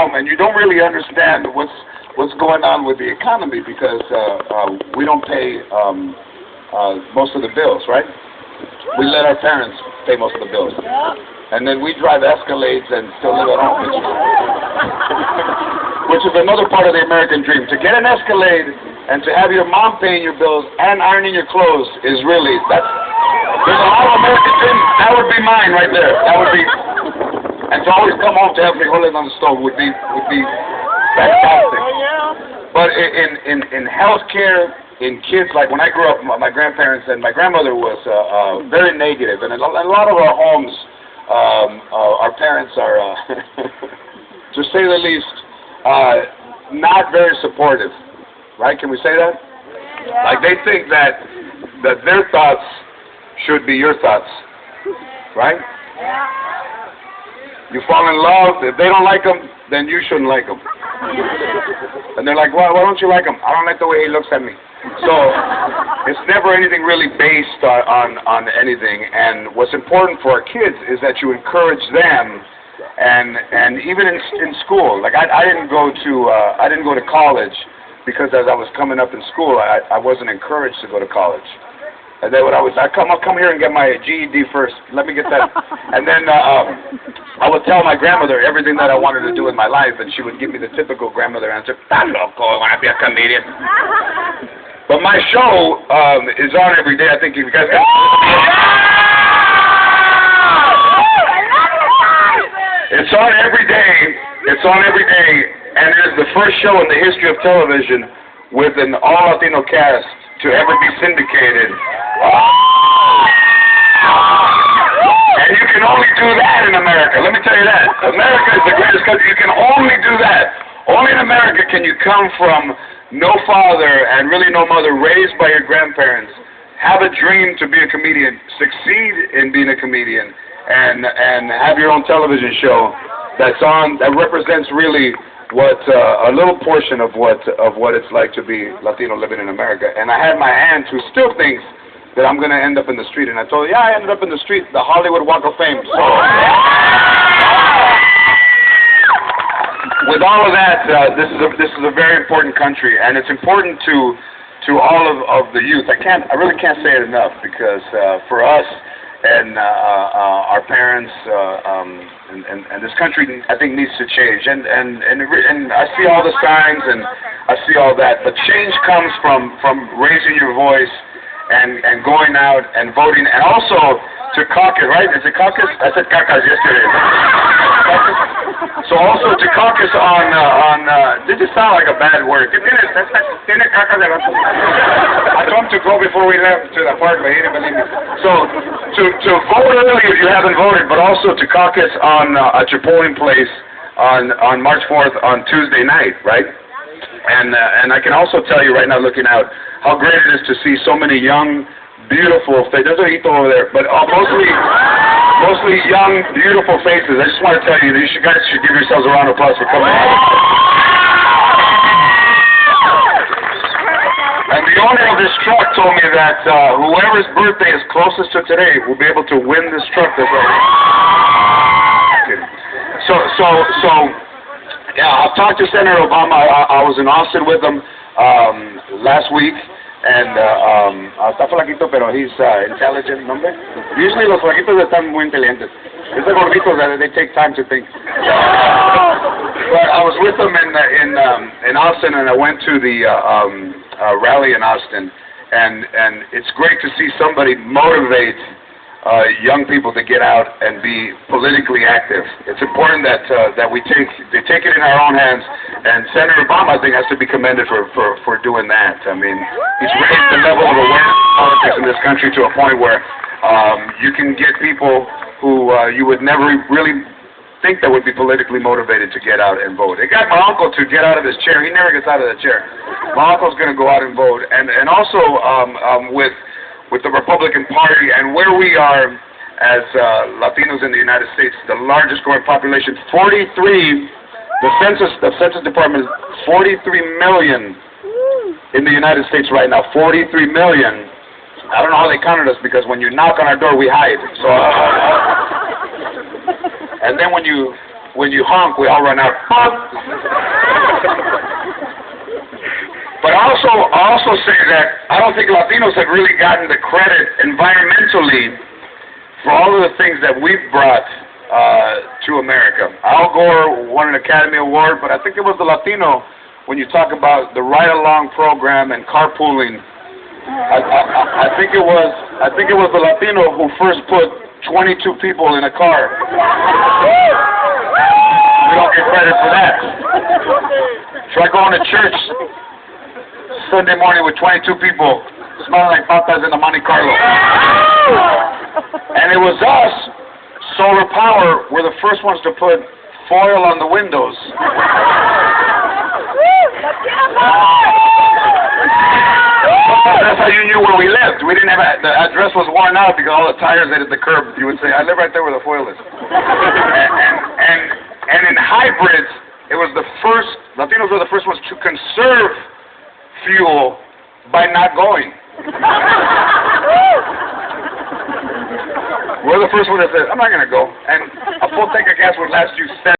home and you don't really understand what's going on with the economy because we don't pay most of the bills, right? We let our parents pay most of the bills. And then we drive Escalades and still live at home, which is another part of the American dream. To get an Escalade and to have your mom paying your bills and ironing your clothes is really, there's a lot of American dreams. That would be mine right there. That would be, and to always come home to have frijoles on the stove would be fantastic. But in healthcare, in kids, like when I grew up, my grandparents and my grandmother was very negative, and a lot of our homes, our parents are, to say the least, not very supportive. Right? Can we say that? Yeah. Like they think that their thoughts should be your thoughts. Right? Yeah. You fall in love. If they don't like them, then you shouldn't like them. And they're like, well, why don't you like him? I don't like the way he looks at me. So it's never anything really based on anything. And what's important for our kids is that you encourage them. And even in school, like I didn't go to college because as I was coming up in school, I wasn't encouraged to go to college. And then I'll come here and get my GED first. Let me get that. And then I would tell my grandmother everything that I wanted to do in my life, and she would give me the typical grandmother answer, "Está loco, I want to be a comedian." But my show is on every day. I think you guys got. It's on every day. It's on every day, and it is the first show in the history of television with an all-Latino cast to ever be syndicated. And you can only do that in America. Let me tell you that. America is the greatest country. You can only do that. Only in America can you come from no father and really no mother, raised by your grandparents, have a dream to be a comedian, succeed in being a comedian, and have your own television show that represents really what a little portion of what it's like to be Latino living in America. And I had my aunt who still thinks that I'm going to end up in the street, and I told her, yeah, I ended up in the street, the Hollywood Walk of Fame. So with all of that, this is a very important country, and it's important to all of the youth. I really can't say it enough because for us and our parents and this country, I think, needs to change. And I see all the signs and I see all that, but change comes from raising your voice and going out and voting, and also to caucus, right? Is it caucus? I said caucus yesterday. So also to caucus on this just sound like a bad word. I told him to go before we left to the park, but he didn't believe me. So to vote early if you haven't voted, but also to caucus at your polling place on March 4th on Tuesday night, right? And I can also tell you right now, looking out, how great it is to see so many young, beautiful faces. There's a hito over there, but mostly young, beautiful faces. I just want to tell you, you guys should give yourselves a round of applause for coming out. And the owner of this truck told me that whoever's birthday is closest to today will be able to win this truck. That's right. So. Yeah, I've talked to Senator Obama. I was in Austin with him last week, and está flaquito, pero he's intelligent, ¿no? Usually los flaquitos están muy inteligentes. Estos gorditos, they take time to think. But I was with him in Austin, and I went to the rally in Austin, and it's great to see somebody motivate young people to get out and be politically active. It's important that they take it in our own hands, and Senator Obama, I think, has to be commended for doing that. I mean, he's raised the level of awareness of politics in this country to a point where you can get people who you would never really think that would be politically motivated to get out and vote. It got my uncle to get out of his chair. He never gets out of the chair. My uncle's going to go out and vote, and also with the Republican Party and where we are as Latinos in the United States, the largest growing population, 43, the Census Department, 43 million in the United States right now, 43 million. I don't know how they counted us, because when you knock on our door, we hide. So, and then when you when you honk, we all run out. But I also say that I don't think Latinos have really gotten the credit environmentally for all of the things that we've brought to America. Al Gore won an Academy Award, but I think it was the Latino when you talk about the ride-along program and carpooling. I think it was the Latino who first put 22 people in a car. We don't get credit for that. Try going to church Sunday morning with 22 people smelling like patas in the Monte Carlo. And it was us, Solar Power, were the first ones to put foil on the windows. That's how you knew where we lived. We didn't have the address was worn out because all the tires hit the curb. You would say, I live right there where the foil is. And in hybrids, it was the first, Latinos were the first ones to conserve fuel by not going. We're the first one that said, I'm not going to go. And a full tank of gas would last you 7